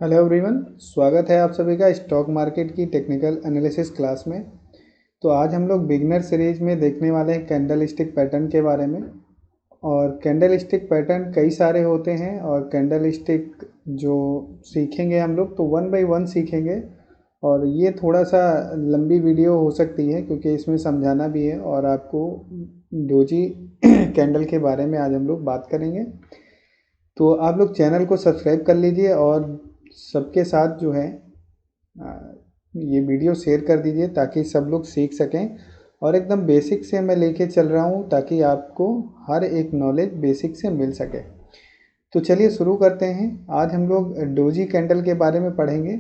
Hello everyone, स्वागत है आप सभी का स्टॉक मार्केट की टेक्निकल एनालिसिस क्लास में। तो आज हम लोग बिगनर सीरीज में देखने वाले हैं कैंडल स्टिक पैटर्न के बारे में। और कैंडल स्टिक पैटर्न कई सारे होते हैं और कैंडल स्टिक जो सीखेंगे हम लोग तो वन बाय वन सीखेंगे। और ये थोड़ा सा लंबी वीडियो हो सकती है क्योंकि इसमें समझाना भी है और आपको डोजी कैंडल के बारे में आज हम लोग बात करेंगे। तो आप लोग चैनल को सब्सक्राइब कर लीजिए और सबके साथ जो है आ, ये वीडियो शेयर कर दीजिए ताकि सब लोग सीख सकें। और एकदम बेसिक से मैं लेके चल रहा हूँ ताकि आपको हर एक नॉलेज बेसिक से मिल सके। तो चलिए शुरू करते हैं। आज हम लोग डोजी कैंडल के बारे में पढ़ेंगे।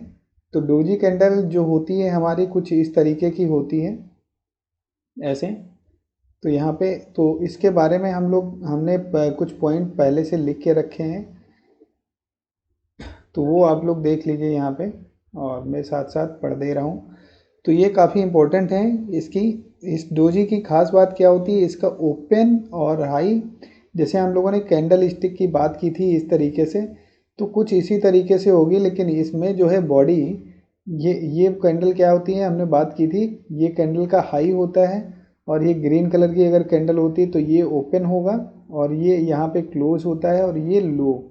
तो डोजी कैंडल जो होती है हमारी कुछ इस तरीके की होती है, ऐसे। तो यहाँ पे तो इसके बारे में हमने कुछ पॉइंट पहले से लिख के रखे हैं, तो वो आप लोग देख लीजिए यहाँ पे और मैं साथ साथ पढ़ दे रहा हूँ। तो ये काफ़ी इम्पोर्टेंट है। इसकी इस डोजी की खास बात क्या होती है, इसका ओपन और हाई, जैसे हम लोगों ने कैंडल स्टिक की बात की थी इस तरीके से, तो कुछ इसी तरीके से होगी। लेकिन इसमें जो है बॉडी, ये कैंडल क्या होती है हमने बात की थी, ये कैंडल का हाई होता है। और ये ग्रीन कलर की अगर कैंडल होती तो ये ओपन होगा और ये यहाँ पे क्लोज होता है और ये लो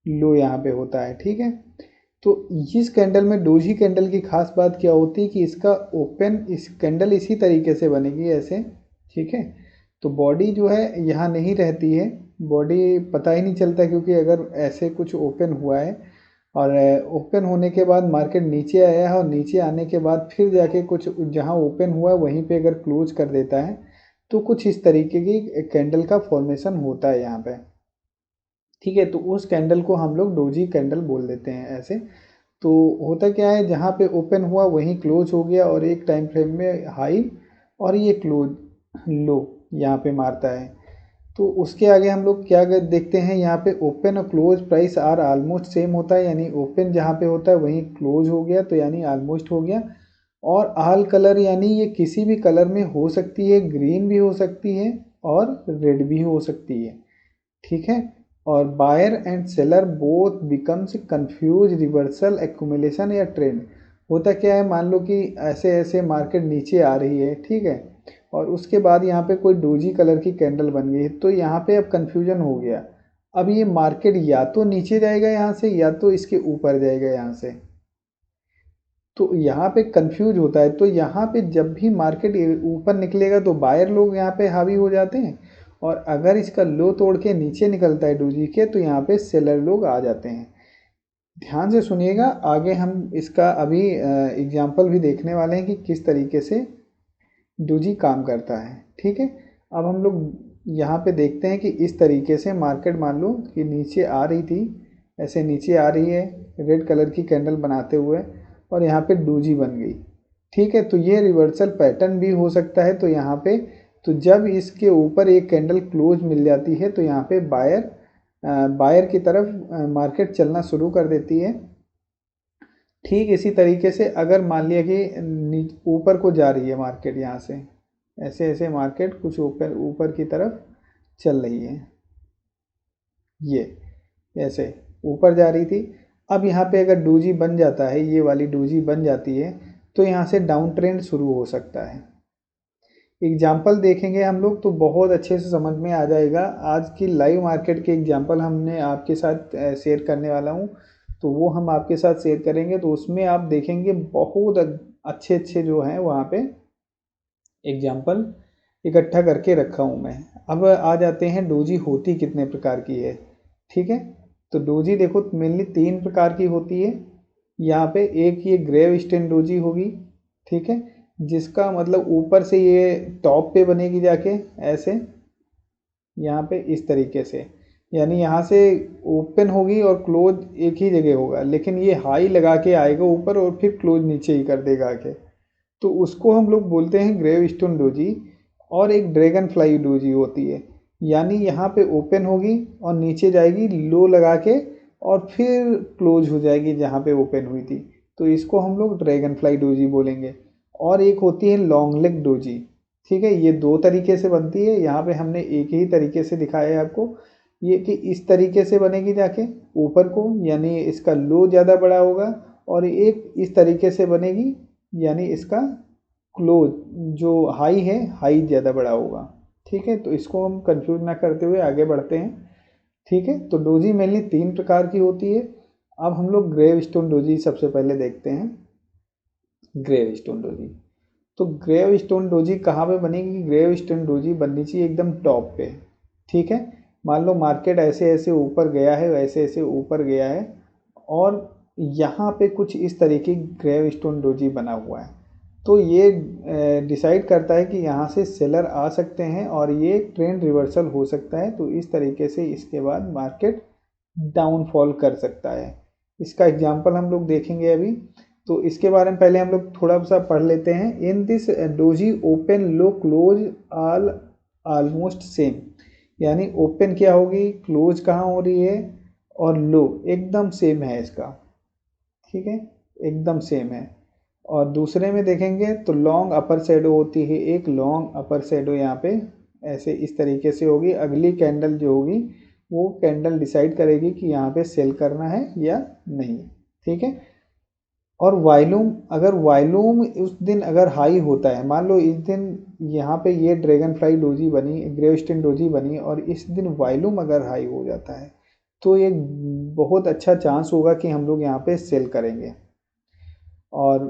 लो यहाँ पे होता है, ठीक है। तो इस कैंडल में डोजी कैंडल की खास बात क्या होती है कि इसका ओपन, इस कैंडल इसी तरीके से बनेगी ऐसे, ठीक है। तो बॉडी जो है यहाँ नहीं रहती है, बॉडी पता ही नहीं चलता क्योंकि अगर ऐसे कुछ ओपन हुआ है और ओपन होने के बाद मार्केट नीचे आया है और नीचे आने के बाद फिर जाके कुछ जहाँ ओपन हुआ है वहीं पे अगर क्लोज कर देता है तो कुछ इस तरीके की कैंडल का फॉर्मेशन होता है यहाँ पे, ठीक है। तो उस कैंडल को हम लोग डोजी कैंडल बोल देते हैं ऐसे। तो होता क्या है, जहाँ पे ओपन हुआ वहीं क्लोज हो गया और एक टाइम फ्रेम में हाई और ये क्लोज लो यहाँ पे मारता है। तो उसके आगे हम लोग क्या देखते हैं, यहाँ पे ओपन और close price are almost same होता है, यानी ओपन जहाँ पे होता है वहीं क्लोज हो गया तो यानी ऑलमोस्ट हो गया। और ऑल कलर यानी ये किसी भी कलर में हो सकती है, ग्रीन भी हो सकती है और रेड भी हो सकती है, ठीक है। और buyer and seller both becomes confuse reversal accumulation या ट्रेंड। होता क्या है, मान लो कि ऐसे ऐसे मार्केट नीचे आ रही है, ठीक है, और उसके बाद यहाँ पे कोई डोजी कलर की कैंडल बन गई तो यहाँ पे अब कंफ्यूजन हो गया। अब ये मार्केट या तो नीचे जाएगा यहाँ से या तो इसके ऊपर जाएगा यहाँ से, तो यहाँ पे कंफ्यूज होता है। तो यहाँ पे जब भी मार्केट ऊपर निकलेगा तो बायर लोग यहाँ पे हावी हो जाते हैं और अगर इसका लो तोड़ के नीचे निकलता है डोजी के तो यहाँ पे सेलर लोग आ जाते हैं। ध्यान से सुनिएगा, आगे हम इसका अभी एग्जाम्पल भी देखने वाले हैं कि किस तरीके से डोजी काम करता है, ठीक है। अब हम लोग यहाँ पे देखते हैं कि इस तरीके से मार्केट मान लो कि नीचे आ रही थी, ऐसे नीचे आ रही है रेड कलर की कैंडल बनाते हुए और यहाँ पे डोजी बन गई, ठीक है। तो ये रिवर्सल पैटर्न भी हो सकता है। तो यहाँ पे तो जब इसके ऊपर एक कैंडल क्लोज मिल जाती है तो यहाँ पे बायर की तरफ मार्केट चलना शुरू कर देती है। ठीक इसी तरीके से अगर मान लिया कि ऊपर को जा रही है मार्केट, यहाँ से ऐसे ऐसे मार्केट कुछ ऊपर ऊपर की तरफ चल रही है, ये ऐसे ऊपर जा रही थी। अब यहाँ पे अगर डोजी बन जाता है, ये वाली डोजी बन जाती है तो यहाँ से डाउन ट्रेंड शुरू हो सकता है। एग्जाम्पल देखेंगे हम लोग तो बहुत अच्छे से समझ में आ जाएगा। आज की लाइव मार्केट के एग्जाम्पल हमने आपके साथ शेयर करने वाला हूँ, तो वो हम आपके साथ शेयर करेंगे। तो उसमें आप देखेंगे बहुत अच्छे अच्छे जो हैं वहाँ पे एग्जाम्पल इकट्ठा करके रखा हूँ मैं। अब आ जाते हैं डोजी होती कितने प्रकार की है, ठीक है। तो डोजी देखो मेनली 3 प्रकार की होती है। यहाँ पे एक ये ग्रेव स्टेन डोजी होगी, ठीक है, जिसका मतलब ऊपर से ये टॉप पे बनेगी जाके ऐसे, यहाँ पे इस तरीके से, यानी यहाँ से ओपन होगी और क्लोज एक ही जगह होगा, लेकिन ये हाई लगा के आएगा ऊपर और फिर क्लोज नीचे ही कर देगा आके। तो उसको हम लोग बोलते हैं ग्रेव स्टोन डोजी। और एक ड्रैगन फ्लाई डोजी होती है, यानी यहाँ पे ओपन होगी और नीचे जाएगी लो लगा के और फिर क्लोज हो जाएगी जहाँ पे ओपन हुई थी, तो इसको हम लोग ड्रैगन फ्लाई डोजी बोलेंगे। और एक होती है लॉन्ग लेग डोजी, ठीक है। ये 2 तरीके से बनती है, यहाँ पे हमने एक ही तरीके से दिखाया है आपको। ये कि इस तरीके से बनेगी जाके ऊपर को, यानी इसका लो ज़्यादा बड़ा होगा, और एक इस तरीके से बनेगी यानी इसका क्लोज जो हाई है हाई ज़्यादा बड़ा होगा। ठीक है, तो इसको हम कंफ्यूज ना करते हुए आगे बढ़ते हैं। ठीक है, तो डोजी मेनली 3 प्रकार की होती है। अब हम लोग ग्रेव स्टोन डोजी सबसे पहले देखते हैं। ग्रेव स्टोन डोजी, तो ग्रेव स्टोन डोजी कहाँ पे बनेगी? ग्रेव स्टोन डोजी बननी चाहिए एकदम टॉप पे। ठीक है, मान लो मार्केट ऐसे ऐसे ऊपर गया है, वैसे ऐसे ऊपर गया है, और यहाँ पे कुछ इस तरीके ग्रेव स्टोन डोजी बना हुआ है, तो ये डिसाइड करता है कि यहाँ से सेलर आ सकते हैं और ये ट्रेंड रिवर्सल हो सकता है। तो इस तरीके से इसके बाद मार्केट डाउनफॉल कर सकता है। इसका एग्जांपल हम लोग देखेंगे अभी। तो इसके बारे में पहले हम लोग थोड़ा सा पढ़ लेते हैं। In this doji open low close all almost same, यानी ओपन क्या होगी, क्लोज कहाँ हो रही है, और लो एकदम सेम है इसका। ठीक है, एकदम सेम है। और दूसरे में देखेंगे तो लॉन्ग अपर शेडो होती है, एक लॉन्ग अपर शेडो यहाँ पे ऐसे इस तरीके से होगी। अगली कैंडल जो होगी वो कैंडल डिसाइड करेगी कि यहाँ पे सेल करना है या नहीं। ठीक है, और वॉल्यूम, अगर वॉल्यूम उस दिन अगर हाई होता है, मान लो इस दिन यहाँ पे ये ड्रैगन फ्लाई डोजी बनी, ग्रेवस्टोन डोजी बनी, और इस दिन वॉल्यूम अगर हाई हो जाता है तो एक बहुत अच्छा चांस होगा कि हम लोग यहाँ पे सेल करेंगे। और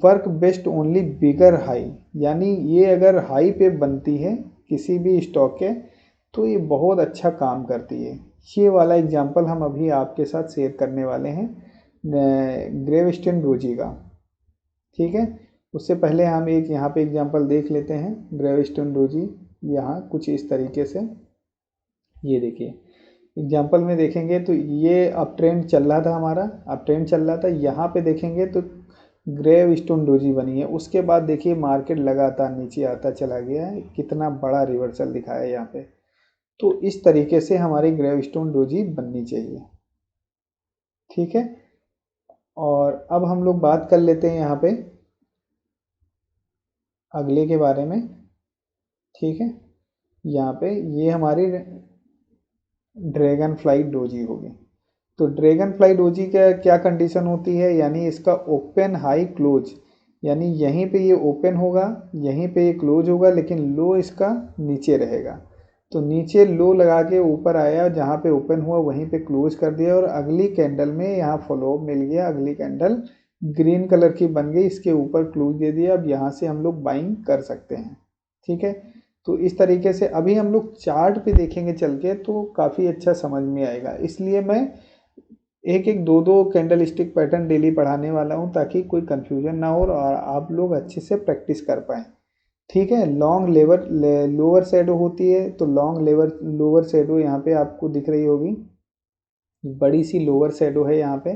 वर्क बेस्ट ओनली बिगर हाई, यानी ये अगर हाई पे बनती है किसी भी स्टॉक के तो ये बहुत अच्छा काम करती है। ये वाला एग्जांपल हम अभी आपके साथ शेयर करने वाले हैं ग्रेवस्टोन डोजी का। ठीक है, उससे पहले हम एक यहाँ पे एग्जांपल देख लेते हैं ग्रेवस्टोन डोजी। यहाँ कुछ इस तरीके से, ये देखिए एग्जांपल में देखेंगे तो ये अप ट्रेंड चल रहा था, हमारा अप ट्रेंड चल रहा था। यहाँ पे देखेंगे तो ग्रेव स्टोन डोजी बनी है, उसके बाद देखिए मार्केट लगातार नीचे आता चला गया है, कितना बड़ा रिवर्सल दिखाया है यहाँ पे। तो इस तरीके से हमारी ग्रेव स्टोन डोजी बननी चाहिए। ठीक है, और अब हम लोग बात कर लेते हैं यहाँ पे अगले के बारे में। ठीक है, यहाँ पे ये हमारी ड्रैगन फ्लाई डोजी होगी। तो ड्रैगन फ्लाई डोजी का क्या कंडीशन होती है, यानी इसका ओपन हाई क्लोज, यानी यहीं पे ये ओपन होगा, यहीं पे ये क्लोज होगा, लेकिन लो इसका नीचे रहेगा। तो नीचे लो लगा के ऊपर आया, जहाँ पे ओपन हुआ वहीं पे क्लोज कर दिया, और अगली कैंडल में यहाँ फॉलो मिल गया, अगली कैंडल ग्रीन कलर की बन गई, इसके ऊपर क्लोज दे दिया। अब यहाँ से हम लोग बाइंग कर सकते हैं। ठीक है, तो इस तरीके से अभी हम लोग चार्ट पे देखेंगे चल के तो काफ़ी अच्छा समझ में आएगा। इसलिए मैं एक एक दो दो कैंडल स्टिक पैटर्न डेली पढ़ाने वाला हूँ ताकि कोई कंफ्यूजन ना हो और आप लोग अच्छे से प्रैक्टिस कर पाएँ। ठीक है, लॉन्ग लोअर शेडो होती है, तो लॉन्ग लोअर शेडो यहाँ पे आपको दिख रही होगी, बड़ी सी लोअर शेडो है यहाँ पे।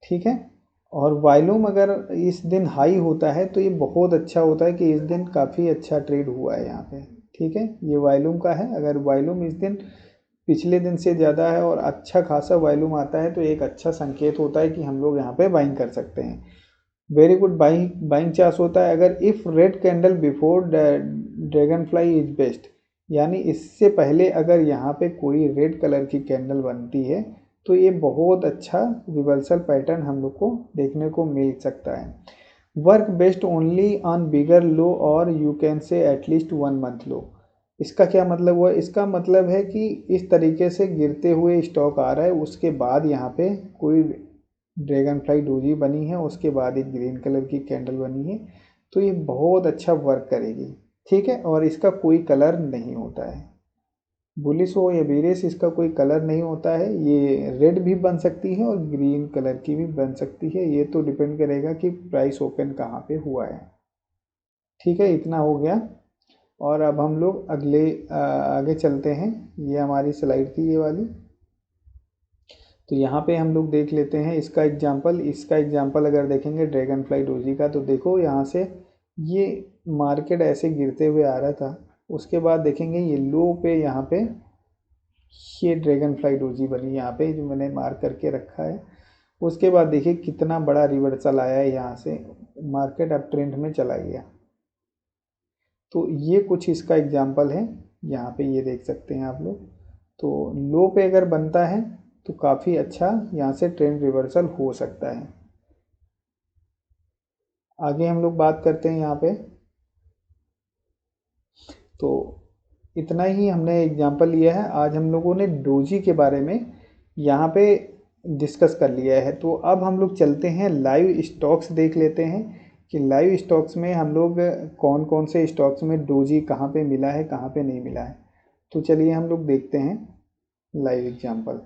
ठीक है, और वॉल्यूम अगर इस दिन हाई होता है तो ये बहुत अच्छा होता है कि इस दिन काफ़ी अच्छा ट्रेड हुआ है यहाँ पे। ठीक है, ये वॉल्यूम का है, अगर वॉल्यूम इस दिन पिछले दिन से ज़्यादा है और अच्छा खासा वॉल्यूम आता है तो एक अच्छा संकेत होता है कि हम लोग यहाँ पे बाइंग कर सकते हैं। Very good buying buying chance होता है। अगर if red candle before dragon fly is best, यानी इससे पहले अगर यहाँ पे कोई रेड कलर की कैंडल बनती है तो ये बहुत अच्छा रिवर्सल पैटर्न हम लोग को देखने को मिल सकता है। Work best only on bigger low और you can say at least 1 month low. इसका क्या मतलब हुआ? इसका मतलब है कि इस तरीके से गिरते हुए स्टॉक आ रहा है, उसके बाद यहाँ पे कोई ड्रैगन फ्लाई डोजी बनी है, उसके बाद एक ग्रीन कलर की कैंडल बनी है, तो ये बहुत अच्छा वर्क करेगी। ठीक है, और इसका कोई कलर नहीं होता है, बुलिश हो या बेरिश इसका कोई कलर नहीं होता है। ये रेड भी बन सकती है और ग्रीन कलर की भी बन सकती है, ये तो डिपेंड करेगा कि प्राइस ओपन कहाँ पे हुआ है। ठीक है, इतना हो गया। और अब हम लोग आगे चलते हैं। ये हमारी स्लाइड थी ये वाली, तो यहाँ पे हम लोग देख लेते हैं इसका एग्जांपल अगर देखेंगे ड्रैगन फ्लाई डोजी का, तो देखो यहाँ से ये मार्केट ऐसे गिरते हुए आ रहा था, उसके बाद देखेंगे ये लो पे यहाँ पे ये ड्रैगन फ्लाई डोजी बनी यहाँ पे जो मैंने मार्क करके रखा है। उसके बाद देखिए कितना बड़ा रिवर्सल आया है, यहाँ से मार्केट अप ट्रेंड में चला गया। तो ये कुछ इसका एग्जाम्पल है, यहाँ पे ये देख सकते हैं आप लोग। तो लो पे अगर बनता है तो काफ़ी अच्छा यहाँ से ट्रेंड रिवर्सल हो सकता है। आगे हम लोग बात करते हैं यहाँ पे। तो इतना ही हमने एग्जांपल लिया है। आज हम लोगों ने डोजी के बारे में यहाँ पे डिस्कस कर लिया है। तो अब हम लोग चलते हैं लाइव स्टॉक्स देख लेते हैं कि लाइव स्टॉक्स में हम लोग कौन कौन से स्टॉक्स में डोजी कहाँ पे मिला है, कहाँ पे नहीं मिला है। तो चलिए हम लोग देखते हैं लाइव एग्जांपल।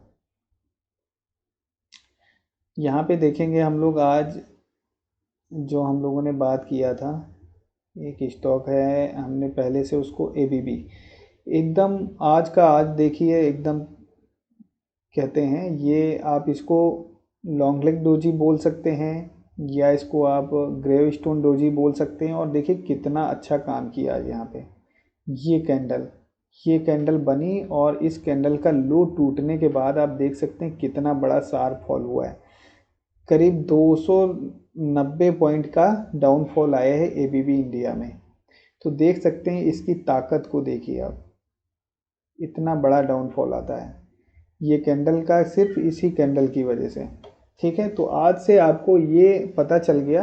यहाँ पे देखेंगे हम लोग आज जो हम लोगों ने बात किया था, एक स्टॉक है, हमने पहले से उसको एबीबी, एकदम आज का आज देखिए, एकदम कहते हैं ये, आप इसको लॉन्ग लेग डोजी बोल सकते हैं या इसको आप ग्रेव स्टोन डोजी बोल सकते हैं। और देखिए कितना अच्छा काम किया आज यहाँ पे। ये कैंडल बनी और इस कैंडल का लो टूटने के बाद आप देख सकते हैं कितना बड़ा शार्प फॉल हुआ है। करीब 290 पॉइंट का डाउनफॉल आया है एबीबी इंडिया में। तो देख सकते हैं इसकी ताकत को, देखिए आप, इतना बड़ा डाउनफॉल आता है ये कैंडल का सिर्फ इसी कैंडल की वजह से। ठीक है, तो आज से आपको ये पता चल गया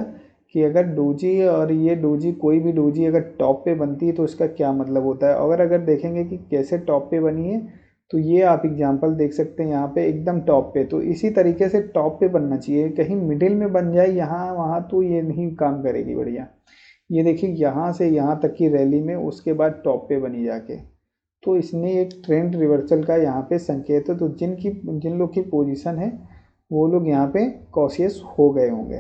कि अगर डोजी, और ये डोजी कोई भी डोजी अगर टॉप पे बनती है तो इसका क्या मतलब होता है। और अगर देखेंगे कि कैसे टॉप पे बनी है, तो ये आप एग्जांपल देख सकते हैं यहाँ पे एकदम टॉप पे। तो इसी तरीके से टॉप पे बनना चाहिए, कहीं मिडिल में बन जाए यहाँ वहाँ तो ये नहीं काम करेगी बढ़िया। ये देखिए यहाँ से यहाँ तक की रैली में, उसके बाद टॉप पे बनी जाके, तो इसने एक ट्रेंड रिवर्सल का यहाँ पे संकेत है। तो जिन लोग की पोजीशन है वो लोग यहाँ पे कॉशियस हो गए होंगे।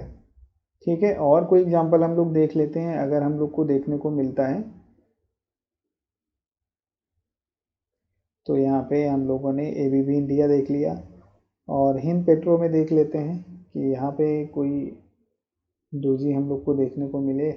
ठीक है, और कोई एग्जांपल हम लोग देख लेते हैं अगर हम लोग को देखने को मिलता है। तो यहाँ पे हम लोगों ने एबीबी इंडिया देख लिया, और हिंद पेट्रो में देख लेते हैं कि यहाँ पे कोई डोजी हम लोग को देखने को मिले।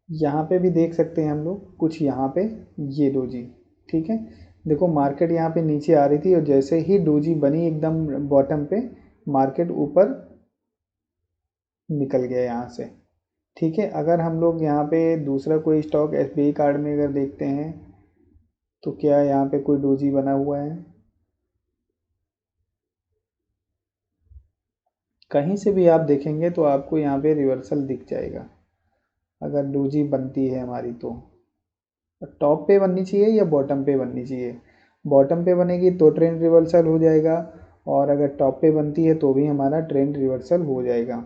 यहाँ पे भी देख सकते हैं हम लोग कुछ यहाँ पे ये डोजी। ठीक है, देखो मार्केट यहाँ पे नीचे आ रही थी और जैसे ही डोजी बनी एकदम बॉटम पे, मार्केट ऊपर निकल गया यहाँ से। ठीक है, अगर हम लोग यहाँ पे दूसरा कोई स्टॉक एसबीआई कार्ड में अगर देखते हैं तो क्या यहाँ पे कोई डोजी बना हुआ है? कहीं से भी आप देखेंगे तो आपको यहाँ पे रिवर्सल दिख जाएगा अगर डोजी बनती है हमारी। तो टॉप पे बननी चाहिए या बॉटम पे बननी चाहिए? बॉटम पे बनेगी तो ट्रेंड रिवर्सल हो जाएगा, और अगर टॉप पे बनती है तो भी हमारा ट्रेंड रिवर्सल हो जाएगा।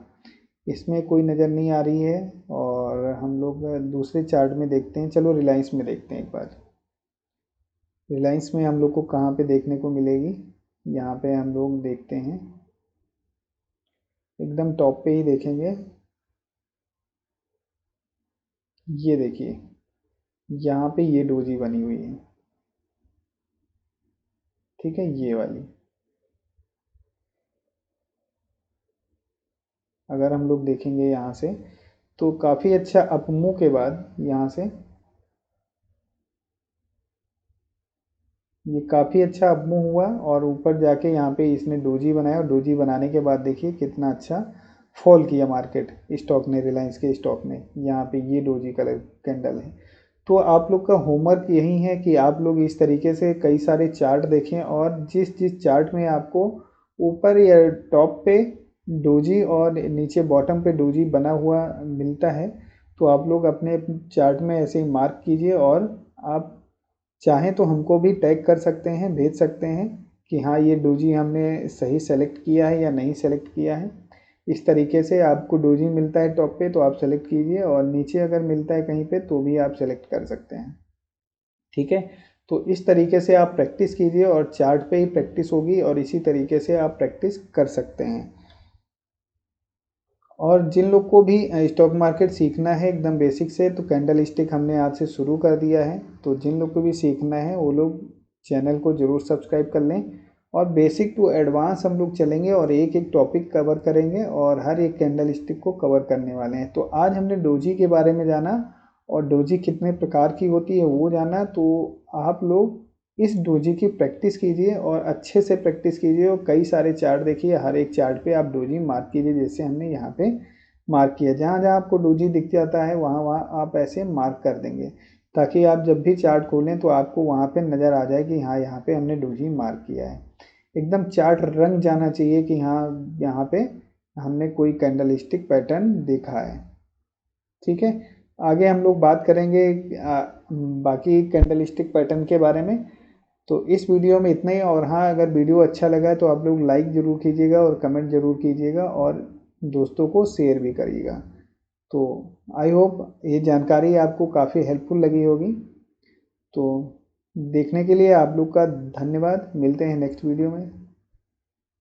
इसमें कोई नज़र नहीं आ रही है। और हम लोग दूसरे चार्ट में देखते हैं, चलो रिलायंस में देखते हैं एक बार। रिलायंस में हम लोग को कहाँ पे देखने को मिलेगी? यहाँ पे हम लोग देखते हैं एकदम टॉप पे ही देखेंगे। ये देखिए यहाँ पे ये डोजी बनी हुई है। ठीक है, ये वाली अगर हम लोग देखेंगे यहाँ से तो काफ़ी अच्छा अपमूव के बाद यहाँ से ये काफ़ी अच्छा अपमूव हुआ, और ऊपर जाके यहाँ पे इसने डोजी बनाया, और डोजी बनाने के बाद देखिए कितना अच्छा फॉल किया मार्केट स्टॉक ने, रिलायंस के स्टॉक ने। यहाँ पे ये डोजी कलर कैंडल है। तो आप लोग का होमवर्क यही है कि आप लोग इस तरीके से कई सारे चार्ट देखें, और जिस जिस चार्ट में आपको ऊपर या टॉप पे डोजी और नीचे बॉटम पे डोजी बना हुआ मिलता है, तो आप लोग अपने चार्ट में ऐसे ही मार्क कीजिए। और आप चाहें तो हमको भी टैग कर सकते हैं, भेज सकते हैं कि हाँ ये डोजी हमने सही सेलेक्ट किया है या नहीं सेलेक्ट किया है। इस तरीके से आपको डोजी मिलता है टॉप पे तो आप सेलेक्ट कीजिए, और नीचे अगर मिलता है कहीं पे तो भी आप सेलेक्ट कर सकते हैं। ठीक है, तो इस तरीके से आप प्रैक्टिस कीजिए, और चार्ट पे ही प्रैक्टिस होगी, और इसी तरीके से आप प्रैक्टिस कर सकते हैं। और जिन लोग को भी स्टॉक मार्केट सीखना है एकदम बेसिक से, तो कैंडल स्टिक हमने आज से शुरू कर दिया है। तो जिन लोग को भी सीखना है वो लोग चैनल को ज़रूर सब्सक्राइब कर लें, और बेसिक टू एडवांस हम लोग चलेंगे और एक एक टॉपिक कवर करेंगे, और हर एक कैंडल स्टिक को कवर करने वाले हैं। तो आज हमने डोजी के बारे में जाना, और डोजी कितने प्रकार की होती है वो जाना। तो आप लोग इस डोजी की प्रैक्टिस कीजिए और अच्छे से प्रैक्टिस कीजिए और कई सारे चार्ट देखिए, हर एक चार्ट पे आप डोजी मार्क कीजिए, जैसे हमने यहाँ पे मार्क किया। जहाँ जहाँ आपको डोजी दिख जाता है वहाँ वहाँ आप ऐसे मार्क कर देंगे, ताकि आप जब भी चार्ट खोलें तो आपको वहाँ पे नज़र आ जाए कि हाँ यहाँ पे हमने डोजी मार्क किया है। एकदम चार्ट रंग जाना चाहिए कि हाँ यहाँ पे हमने कोई कैंडलस्टिक पैटर्न देखा है। ठीक है, आगे हम लोग बात करेंगे बाकी कैंडलस्टिक पैटर्न के बारे में। तो इस वीडियो में इतना ही। और हाँ, अगर वीडियो अच्छा लगा है तो आप लोग लाइक ज़रूर कीजिएगा और कमेंट ज़रूर कीजिएगा और दोस्तों को शेयर भी करिएगा। तो आई होप ये जानकारी आपको काफ़ी हेल्पफुल लगी होगी। तो देखने के लिए आप लोग का धन्यवाद। मिलते हैं नेक्स्ट वीडियो में।